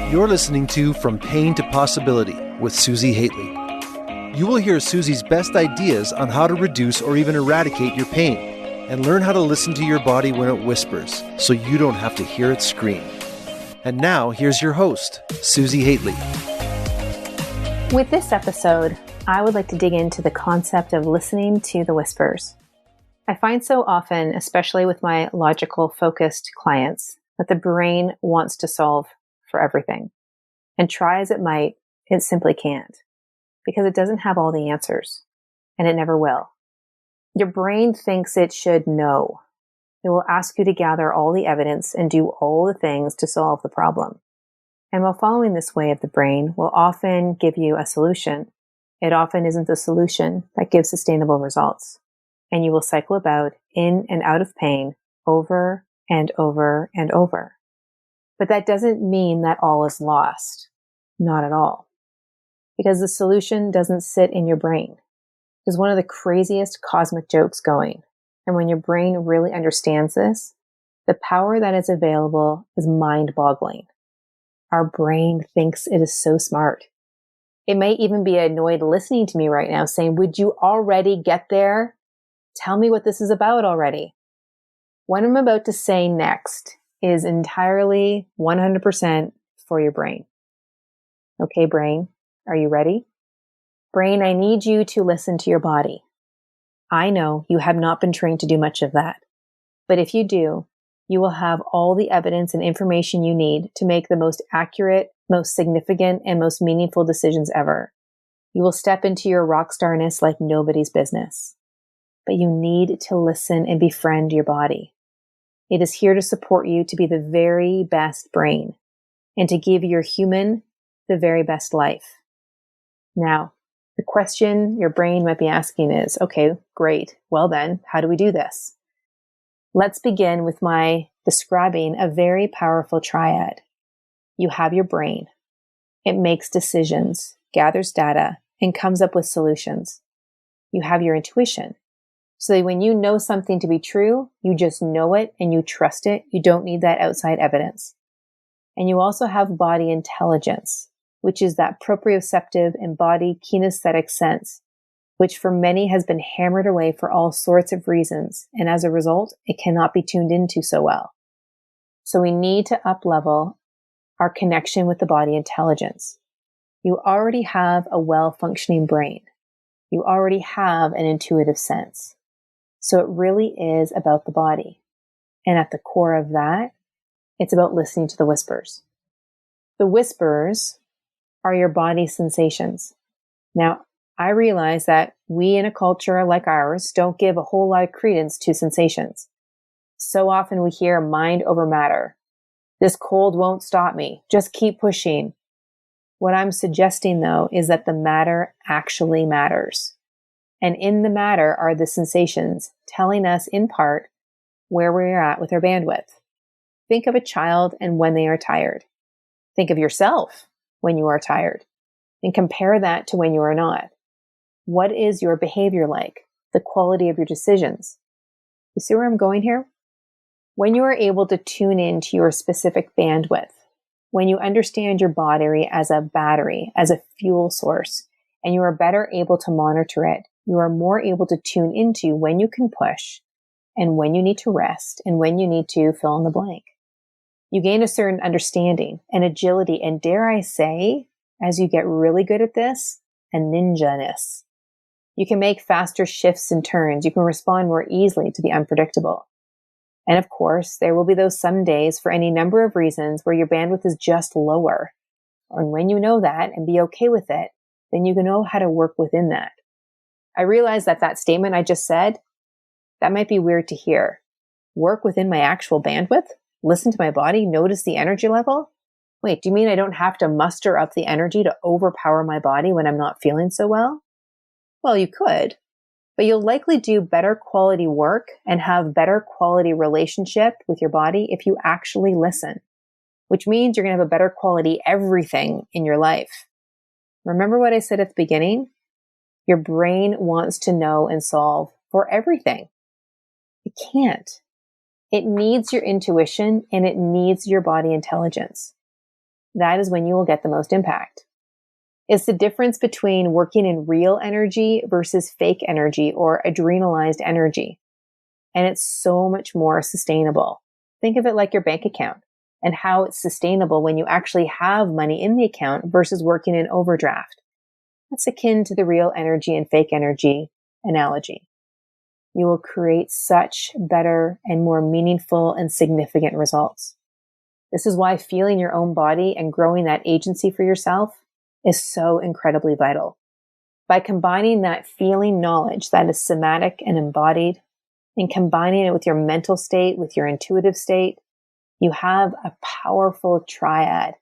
You're listening to From Pain to Possibility with Susi Haitley. You will hear Susi's best ideas on how to reduce or even eradicate your pain and learn how to listen to your body when it whispers so you don't have to hear it scream. And now, here's your host, Susi Haitley. With this episode, I would like to dig into the concept of listening to the whispers. I find so often, especially with my logical focused clients, that the brain wants to solve for everything. And try as it might, it simply can't, because it doesn't have all the answers, and it never will. Your brain thinks it should know. It will ask you to gather all the evidence and do all the things to solve the problem. And while following this way of the brain will often give you a solution, it often isn't the solution that gives sustainable results. And you will cycle about in and out of pain over and over and over. But that doesn't mean that all is lost. Not at all. Because the solution doesn't sit in your brain. It's one of the craziest cosmic jokes going. And when your brain really understands this, the power that is available is mind-boggling. Our brain thinks it is so smart. It may even be annoyed listening to me right now saying, would you already get there? Tell me what this is about already. What I'm about to say next is entirely 100% for your brain. Okay, brain, are you ready? Brain, I need you to listen to your body. I know you have not been trained to do much of that, but if you do, you will have all the evidence and information you need to make the most accurate, most significant, and most meaningful decisions ever. You will step into your rock starness like nobody's business. But you need to listen and befriend your body. It is here to support you to be the very best brain and to give your human the very best life. Now, the question your brain might be asking is, okay, great. Well then, how do we do this? Let's begin with my describing a very powerful triad. You have your brain. It makes decisions, gathers data, and comes up with solutions. You have your intuition. So that when you know something to be true, you just know it and you trust it. You don't need that outside evidence. And you also have body intelligence, which is that proprioceptive and body kinesthetic sense, which for many has been hammered away for all sorts of reasons. And as a result, it cannot be tuned into so well. So we need to up-level our connection with the body intelligence. You already have a well-functioning brain. You already have an intuitive sense. So it really is about the body. And at the core of that, it's about listening to the whispers. The whispers are your body sensations. Now, I realize that we in a culture like ours don't give a whole lot of credence to sensations. So often we hear mind over matter. This cold won't stop me. Just keep pushing. What I'm suggesting, though, is that the matter actually matters. And in the matter are the sensations telling us in part where we are at with our bandwidth. Think of a child and when they are tired. Think of yourself when you are tired. And compare that to when you are not. What is your behavior like? The quality of your decisions? You see where I'm going here? When you are able to tune into your specific bandwidth, when you understand your body as a battery, as a fuel source, and you are better able to monitor it, you are more able to tune into when you can push and when you need to rest and when you need to fill in the blank. You gain a certain understanding and agility and, dare I say, as you get really good at this, a ninja-ness. You can make faster shifts and turns. You can respond more easily to the unpredictable. And of course, there will be those some days for any number of reasons where your bandwidth is just lower. And when you know that and be okay with it, then you can know how to work within that. I realize that statement I just said, that might be weird to hear. Work within my actual bandwidth? Listen to my body? Notice the energy level? Wait, do you mean I don't have to muster up the energy to overpower my body when I'm not feeling so well? Well, you could, but you'll likely do better quality work and have better quality relationship with your body if you actually listen, which means you're going to have a better quality everything in your life. Remember what I said at the beginning? Your brain wants to know and solve for everything. It can't. It needs your intuition and it needs your body intelligence. that is when you will get the most impact. It's the difference between working in real energy versus fake energy or adrenalized energy. And it's so much more sustainable. Think of it like your bank account and how it's sustainable when you actually have money in the account versus working in overdraft. That's akin to the real energy and fake energy analogy. You will create such better and more meaningful and significant results. This is why feeling your own body and growing that agency for yourself is so incredibly vital. By combining that feeling knowledge that is somatic and embodied, and combining it with your mental state, with your intuitive state, you have a powerful triad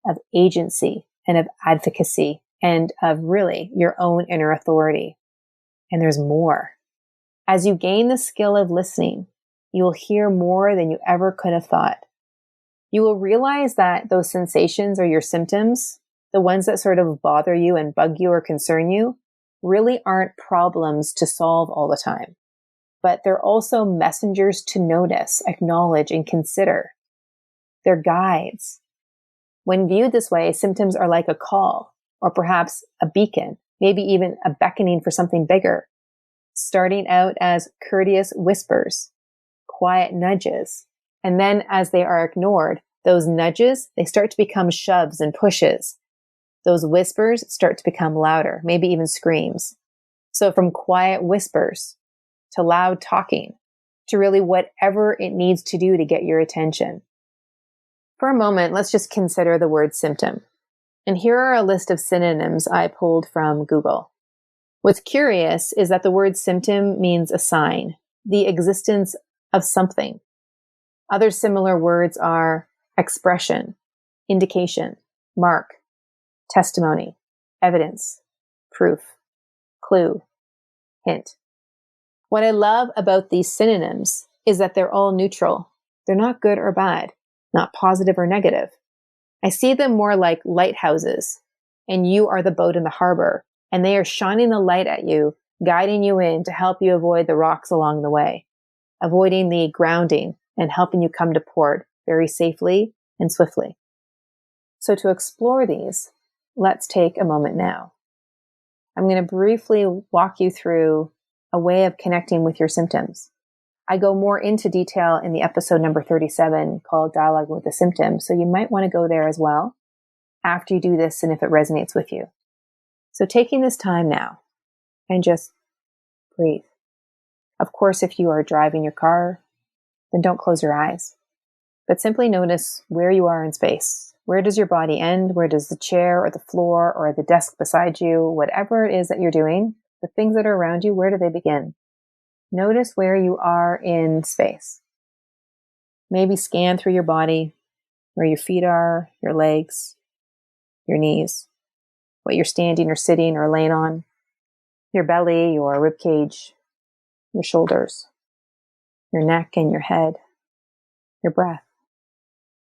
of agency and of advocacy and of really your own inner authority. And there's more. As you gain the skill of listening, you will hear more than you ever could have thought. You will realize that those sensations or your symptoms, the ones that sort of bother you and bug you or concern you, really aren't problems to solve all the time. But they're also messengers to notice, acknowledge, and consider. They're guides. When viewed this way, symptoms are like a call, or perhaps a beacon, maybe even a beckoning for something bigger, starting out as courteous whispers, quiet nudges, and then as they are ignored, those nudges, they start to become shoves and pushes. Those whispers start to become louder, maybe even screams. So from quiet whispers to loud talking, to really whatever it needs to do to get your attention. For a moment, let's just consider the word symptom. And here are a list of synonyms I pulled from Google. What's curious is that the word symptom means a sign, the existence of something. Other similar words are expression, indication, mark, testimony, evidence, proof, clue, hint. What I love about these synonyms is that they're all neutral. They're not good or bad, not positive or negative. I see them more like lighthouses, and you are the boat in the harbor, and they are shining the light at you, guiding you in to help you avoid the rocks along the way, avoiding the grounding and helping you come to port very safely and swiftly. So to explore these, let's take a moment now. I'm going to briefly walk you through a way of connecting with your symptoms. I go more into detail in the episode number 37 called Dialogue with the Symptom, so you might want to go there as well after you do this and if it resonates with you. So taking this time now and just breathe. Of course, if you are driving your car, then don't close your eyes, but simply notice where you are in space. Where does your body end? Where does the chair or the floor or the desk beside you, whatever it is that you're doing, the things that are around you, where do they begin? Notice where you are in space. Maybe scan through your body, where your feet are, your legs, your knees, what you're standing or sitting or laying on, your belly, your rib cage, your shoulders, your neck and your head, your breath.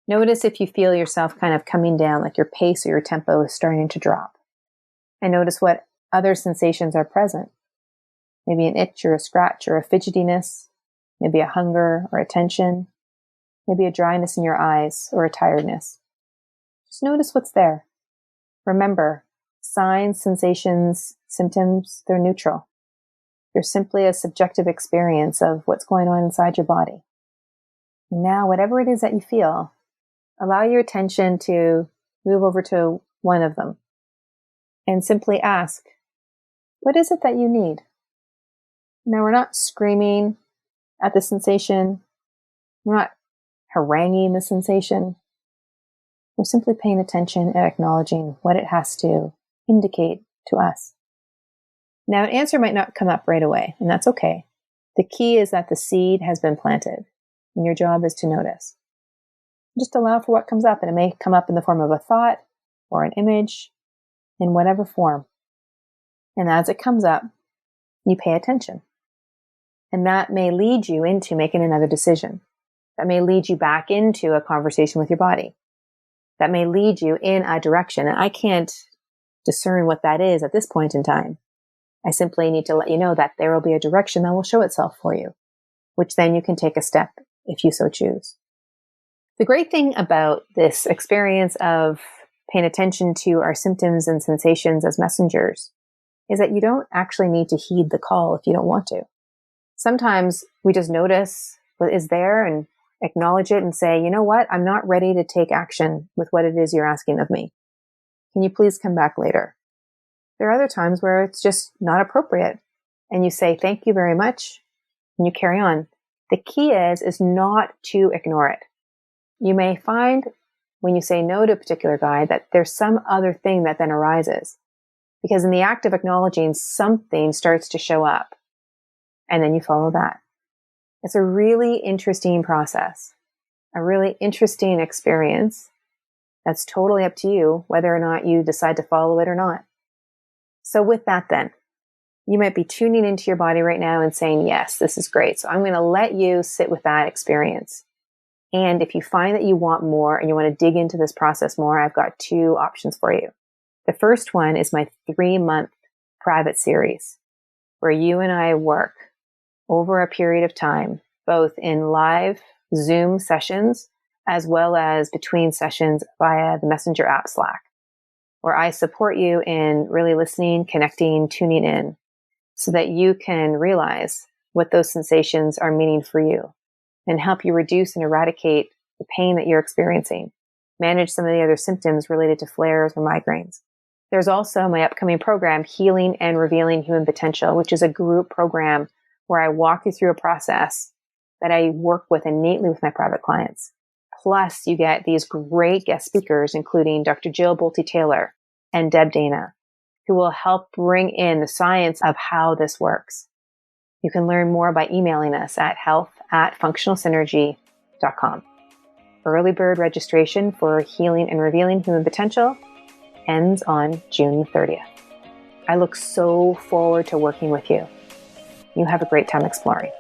Notice if you feel yourself kind of coming down, like your pace or your tempo is starting to drop. And notice what other sensations are present. Maybe an itch or a scratch or a fidgetiness, maybe a hunger or a tension, maybe a dryness in your eyes or a tiredness. Just notice what's there. Remember, signs, sensations, symptoms, they're neutral. They're simply a subjective experience of what's going on inside your body. And now, whatever it is that you feel, allow your attention to move over to one of them and simply ask, what is it that you need? Now, we're not screaming at the sensation. We're not haranguing the sensation. We're simply paying attention and acknowledging what it has to indicate to us. Now, an answer might not come up right away, and that's okay. The key is that the seed has been planted, and your job is to notice. Just allow for what comes up, and it may come up in the form of a thought or an image, in whatever form. And as it comes up, you pay attention. And that may lead you into making another decision. That may lead you back into a conversation with your body. That may lead you in a direction. And I can't discern what that is at this point in time. I simply need to let you know that there will be a direction that will show itself for you, which then you can take a step if you so choose. The great thing about this experience of paying attention to our symptoms and sensations as messengers is that you don't actually need to heed the call if you don't want to. Sometimes we just notice what is there and acknowledge it and say, you know what, I'm not ready to take action with what it is you're asking of me. Can you please come back later? There are other times where it's just not appropriate and you say, thank you very much, and you carry on. The key is not to ignore it. You may find when you say no to a particular guide that there's some other thing that then arises, because in the act of acknowledging, something starts to show up and then you follow that. It's a really interesting process, a really interesting experience that's totally up to you whether or not you decide to follow it or not. So with that then, you might be tuning into your body right now and saying, yes, this is great. So I'm going to let you sit with that experience. And if you find that you want more and you want to dig into this process more, I've got 2 options for you. The first one is my 3-month private series where you and I work over a period of time, both in live Zoom sessions, as well as between sessions via the Messenger app Slack, where I support you in really listening, connecting, tuning in, so that you can realize what those sensations are meaning for you and help you reduce and eradicate the pain that you're experiencing, manage some of the other symptoms related to flares or migraines. There's also my upcoming program, Healing and Revealing Human Potential, which is a group program where I walk you through a process that I work with innately with my private clients. Plus, you get these great guest speakers, including Dr. Jill Bolte-Taylor and Deb Dana, who will help bring in the science of how this works. You can learn more by emailing us at health@functionalsynergy.com. Early bird registration for Healing and Revealing Human Potential ends on June 30th. I look so forward to working with you. You have a great time exploring.